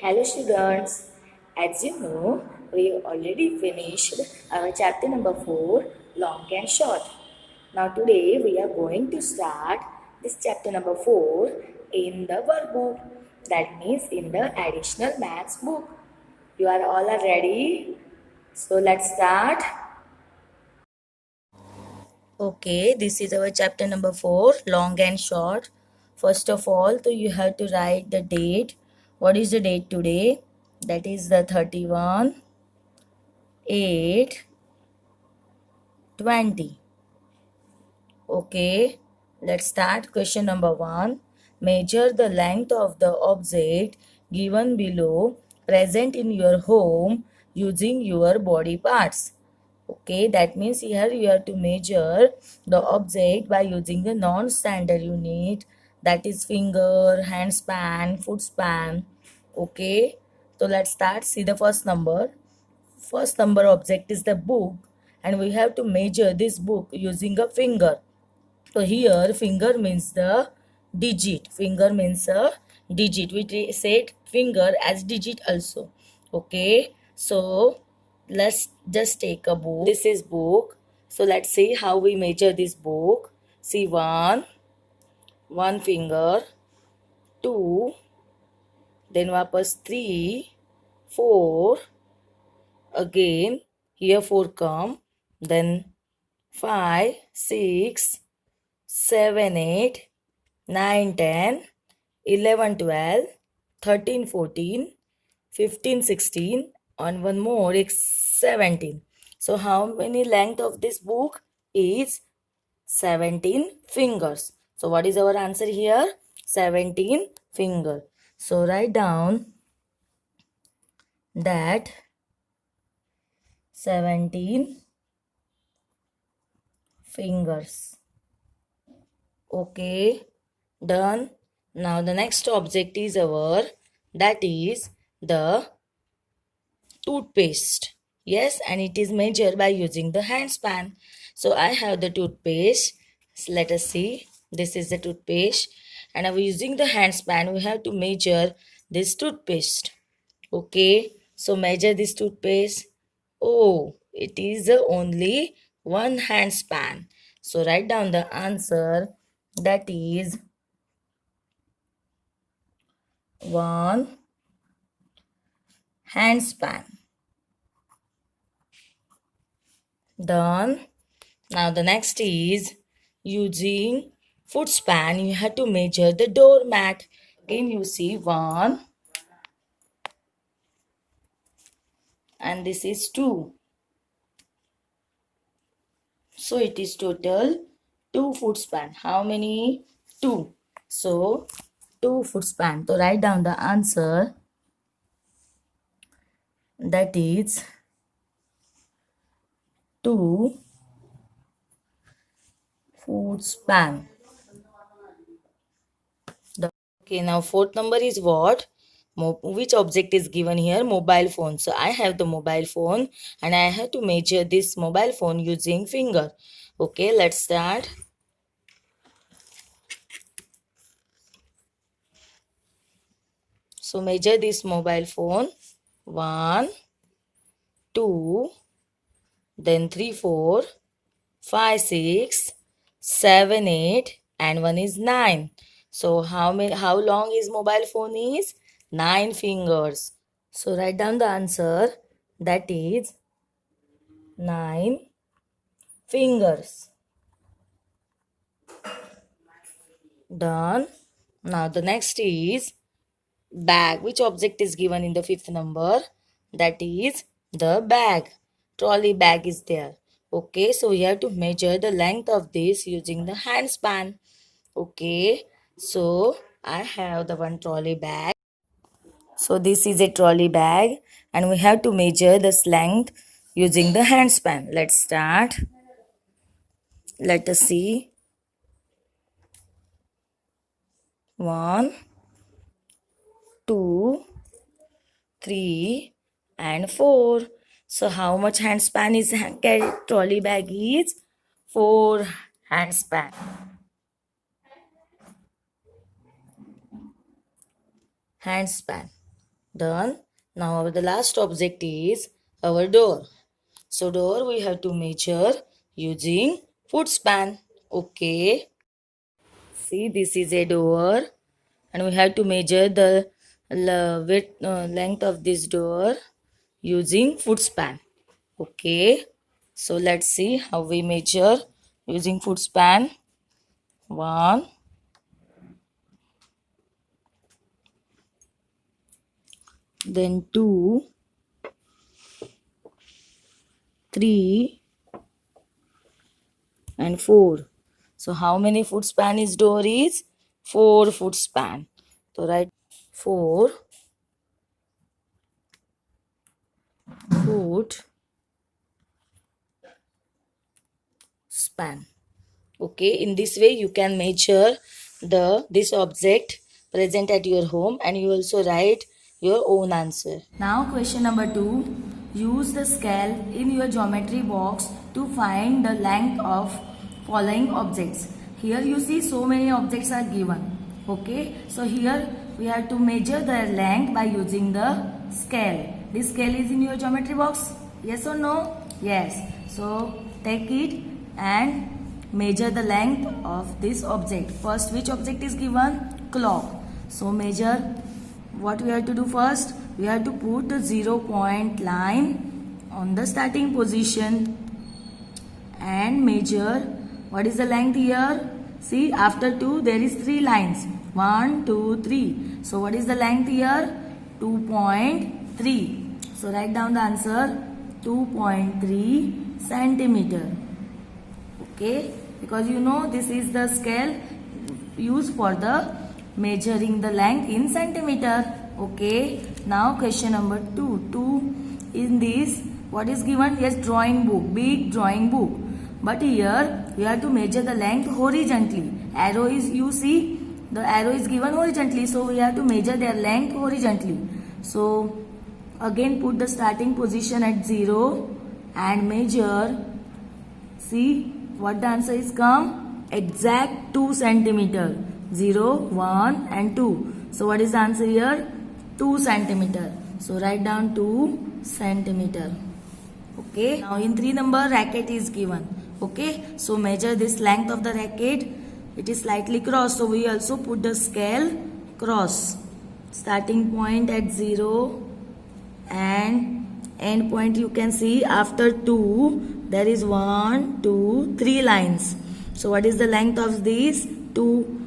Hello students, as you know, we already finished our chapter number 4, long and short. Now today we are going to start this chapter number 4 in the workbook, that means in the additional maths book. You are all ready? So let's start. Okay, this is our chapter number 4, long and short. First of all, so you have to write the date. What is the date today? That is the 31 8 20. Okay, let's start. Question number 1. Measure the length of the object given below present in your home using your body parts. Okay, that means here you have to measure the object by using the non-standard unit, that is finger, hand span, foot span. Okay, so let's start. See the first number. First number object is the book, and we have to measure this book using a finger. So here finger means the digit. Finger means a digit. We said finger as digit also. Okay. So let's just take a book. This is book. So let's see how we measure this book. See one finger, two, then वापस three, four, again here 4 come, then 5, 6, 7, 8, 9, 10, 11, 12, 13, 14, 15, 16, and one more is 17. So how many length of this book is 17 fingers. So what is our answer here? 17 finger. So write down that 17 fingers. Okay, done. Now the next object is our, that is the toothpaste. Yes, and it is measured by using the hand span. So I have the toothpaste. So let us see. This is the toothpaste, and now using the hand span we have to measure this toothpaste. Okay, so measure this toothpaste. Oh, it is only one hand span. So write down the answer, that is one hand span. Done. Now the next is using foot span. You have to measure the doormat. Again you see one, and this is two. So it is total 2 foot span. How many? 2. So 2 foot span. So write down the answer, that is 2 foot span. Okay, now fourth number is what? Which object is given here? Mobile phone. So I have the mobile phone, and I have to measure this mobile phone using finger. Okay, let's start. So measure this mobile phone. 1, 2, then 3, 4, 5, 6, 7, 8, and one is 9. So how long is mobile phone is? 9 fingers. So write down the answer, that is 9 fingers. Done. Now the next is bag. Which object is given in the fifth number? That is the bag. Trolley bag is there. Okay, so we have to measure the length of this using the hand span. Okay, so I have the one trolley bag. So this is a trolley bag, and we have to measure this length using the hand span. Let's start. Let us see. 1, 2, 3, and 4. So how much hand span is trolley bag is? 4 hand span. Hand span. Done. Now the last object is our door. So door we have to measure using foot span. Okay. See, this is a door and we have to measure the length of this door using foot span. Okay. So let's see how we measure using foot span. 1, then 2, 3 and 4. So how many foot span is door is? 4 foot span. So write 4 foot span. Okay, in this way you can measure this object present at your home and you also write your own answer. Now question number 2. Use the scale in your geometry box to find the length of following objects. Here you see so many objects are given. Okay, so here we have to measure their length by using the scale. This scale is in your geometry box? Yes or no? Yes. So take it and measure the length of this object. First, which object is given? Clock. So measure. What we have to do first? We have to put the 0-point line on the starting position and measure. What is the length here? See, after 2 there is 3 lines. 1, 2, 3. So what is the length here? 2.3. So write down the answer. 2.3 centimeter. Okay, because you know this is the scale used for the measuring the length in centimeter. Okay, now question number 2. In this, what is given? Yes, drawing book, big drawing book. But here we have to measure the length horizontally. Arrow is, you see, the arrow is given horizontally, so we have to measure their length horizontally. So again put the starting position at 0 and measure. See what the answer is come? Exact 2 centimeter. 0, 1 and 2. So what is the answer here? 2 centimeter. So write down 2 centimeter. Okay. Now in 3 number racket is given. Okay. So measure this length of the racket. It is slightly crossed. So we also put the scale cross. Starting point at 0 and end point you can see after 2 there is 1, 2, 3 lines. So what is the length of these? 2,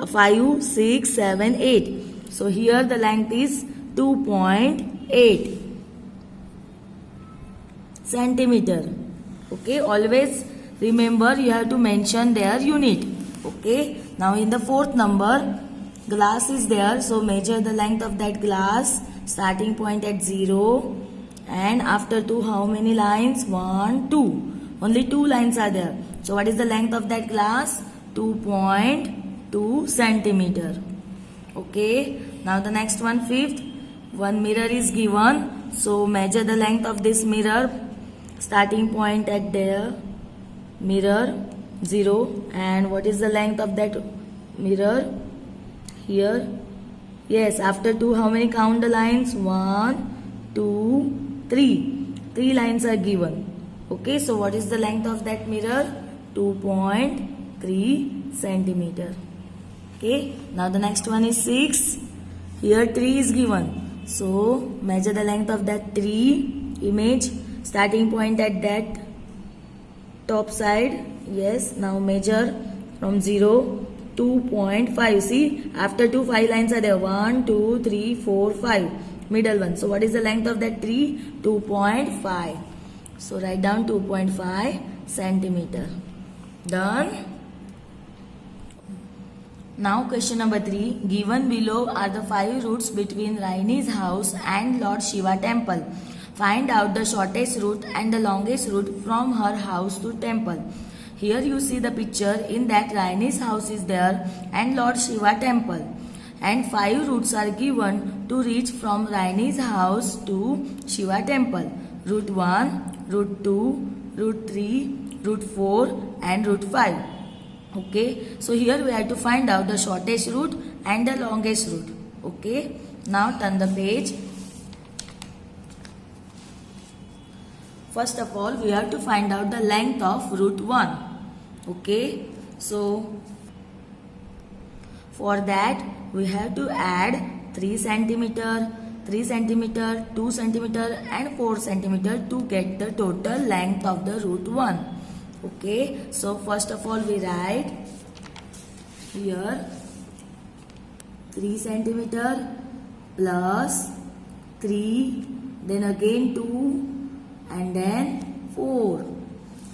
5, 6, 7, 8. So here the length is 2.8 centimeter. Okay, always remember you have to mention their unit. Okay, now in the 4th number, glass is there. So measure the length of that glass. Starting point at 0 and after 2 how many lines? 1, 2. Only 2 lines are there. So what is the length of that glass? 2.2 centimeter. Okay. Now the next one, 5th. One mirror is given. So measure the length of this mirror. Starting point at there. Mirror 0. And what is the length of that mirror? Here. Yes, after 2 how many count the lines? 1, 2, 3. 3 lines are given. Okay, so what is the length of that mirror? 2.3 centimeter. Okay, now the next one is 6. Here tree is given. So measure the length of that tree image. Starting point at that top side. Yes, now measure from 0. 2.5. See, after 2, 5 lines are there. 1, 2, 3, 4, 5. Middle one. So what is the length of that tree? 2.5. So write down 2.5 centimeter. Done. Now question number 3. Given below are the 5 routes between Raini's house and Lord Shiva temple. Find out the shortest route and the longest route from her house to temple. Here you see the picture. In that Raini's house is there and Lord Shiva temple. And 5 routes are given to reach from Raini's house to Shiva temple. Route 1, Route 2, Route 3, Route 4 and Route 5. Okay. So here we have to find out the shortest route and the longest route. Okay. Now turn the page. First of all, we have to find out the length of root 1. Okay, so for that we have to add 3 centimeter, 3 centimeter, 2 centimeter and 4 centimeter to get the total length of the root 1. Okay, so first of all we write here 3 centimeter plus 3, then again 2 and then 4.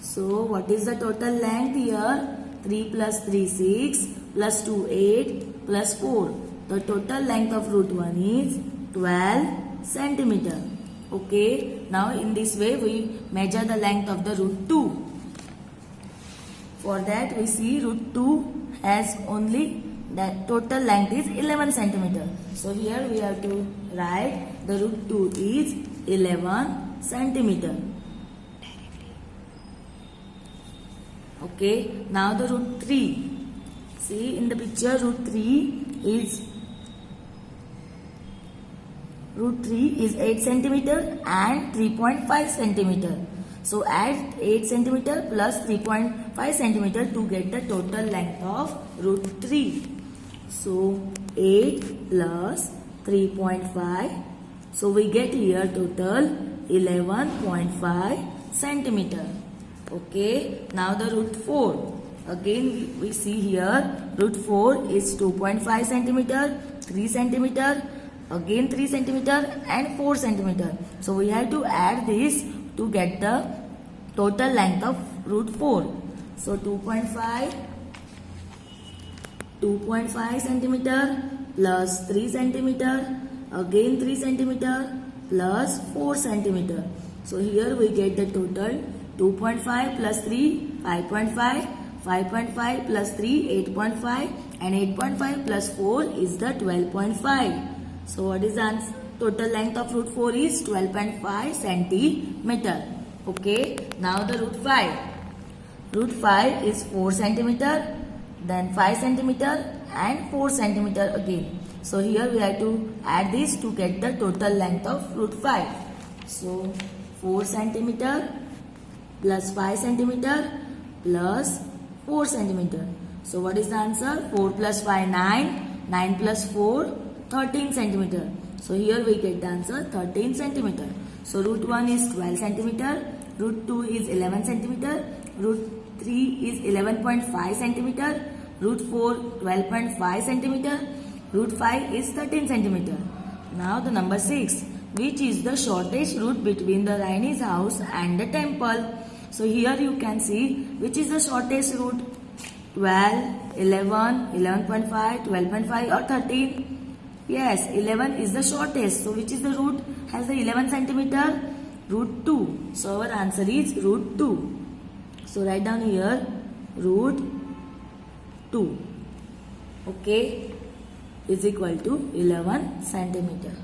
So what is the total length here? 3 plus 3 6 plus 2 8 plus 4. The total length of root 1 is 12 centimeter. Okay, now in this way we measure the length of the root 2. For that we see root 2 has only the total length is 11 centimeter. So here we have to write the root 2 is 11 centimeter. Okay, now the root 3. See in the picture root 3 is 8 centimeter and 3.5 centimeter. So add 8 centimeter plus 3.5 centimeter to get the total length of root 3. So 8 plus 3.5. So we get here total 11.5 centimeter. Okay, now the root 4. Again we see here root 4 is 2.5 centimeter, 3 centimeter, again 3 centimeter and 4 centimeter. So we have to add this to get the total length of root 4. So 2.5 centimeter plus 3 centimeter, again 3 centimeter plus 4 centimeter. So here we get the total 2.5 plus 3 5.5, 5.5 plus 3 8.5 and 8.5 plus 4 is the 12.5. So what is the answer? Total length of root 4 is 12.5 centimeter. Okay, now the root 5. Root 5 is 4 centimeter, then 5 centimeter and 4 centimeter again. So here we have to add this to get the total length of root 5. So 4 centimeter plus 5 centimeter plus 4 centimeter. So what is the answer? 4 plus 5 9, 9 plus 4 13 centimeter. So here we get the answer 13 centimeter. So root 1 is 12 centimeter, root 2 is 11 centimeter, root 3 is 11.5 centimeter, root 4 12.5 centimeter, root 5 is 13 centimeter. Now the number 6. Which is the shortest route between the Raini's house and the temple? So here you can see which is the shortest route. 12, 11, 11.5, 12.5 or 13. Yes, 11 is the shortest. So which is the route has the 11 centimeter? Root 2. So our answer is root 2. So write down here root 2. Okay, is equal to 11 centimeter.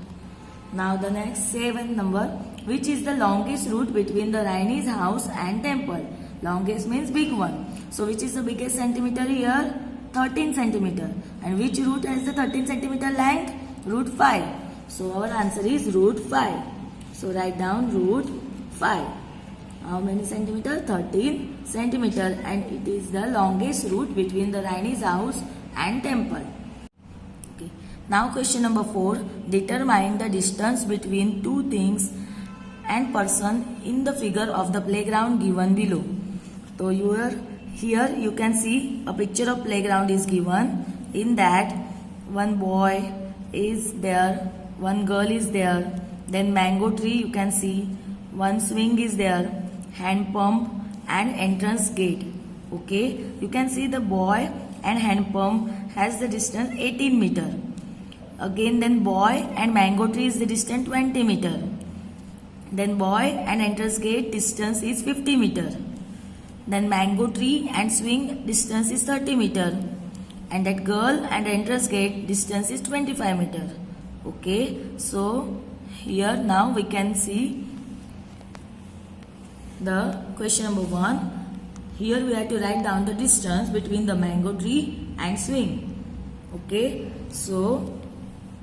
Now the next 7th number. Which is the longest route between the Raini's house and temple? Longest means big one. So which is the biggest centimeter here? 13 centimeter. And which root has the 13 centimeter length? Root 5. So our answer is root 5. So write down root 5. How many centimeter? 13 centimeter. And it is the longest route between the Raini's house and temple. Okay. Now question number 4. Determine the distance between two things and person in the figure of the playground given below. So here you can see a picture of playground is given. In that one boy is there, one girl is there, then mango tree you can see, one swing is there, hand pump and entrance gate. Okay, you can see the boy and hand pump has the distance 18 meter. Again then boy and mango tree is the distance 20 meter. Then boy and entrance gate distance is 50 meter. Then mango tree and swing distance is 30 meter. And that girl and entrance gate distance is 25 meter. Okay, so here now we can see the question number 1. Here we have to write down the distance between the mango tree and swing. Okay, so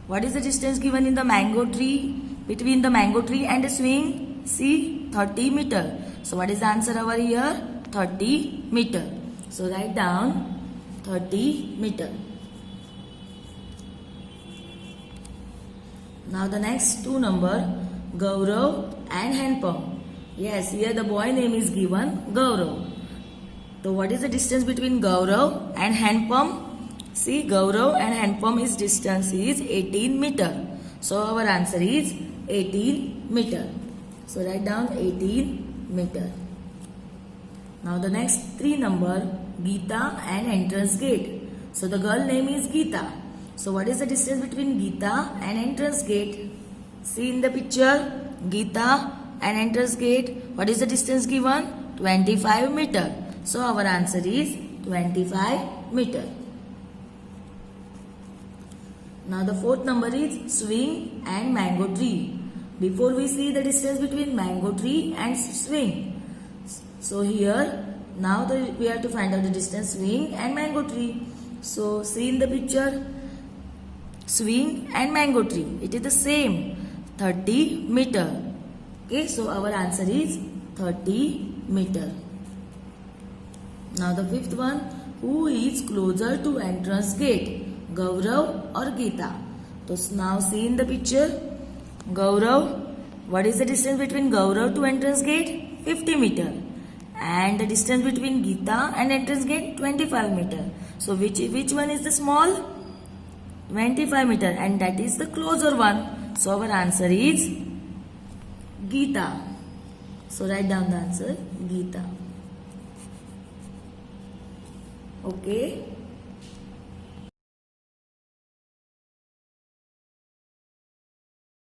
What is the distance given in the mango tree, between the mango tree and the swing? See, 30 meter. So what is the answer over here? 30 meter. So write down 30 meter. Now the next two number, Gaurav and hand pump. Yes, here the boy name is given Gaurav. So what is the distance between Gaurav and hand pump? See, Gaurav and hand pump is distance is 18 meter. So our answer is 18 meter. So write down 18 meter. Now the next three number, Geeta and entrance gate. So the girl name is Geeta. So what is the distance between Geeta and entrance gate? See in the picture, Geeta and entrance gate. What is the distance given? 25 meter. So our answer is 25 meter. Now the fourth number is swing and mango tree. Before we see the distance between mango tree and swing. So here now we have to find out the distance swing and mango tree. So see in the picture, swing and mango tree, it is the same, 30 meter. Okay, so our answer is 30 meter. Now the fifth one, who is closer to entrance gate, Gaurav or Geeta? So now see in the picture, Gaurav, what is the distance between Gaurav to entrance gate? 50 meter. And the distance between Geeta and entrance gate, 25 meter. So which one is the small? 25 meter, and that is the closer one. So our answer is Geeta. So write down the answer, Geeta. Okay.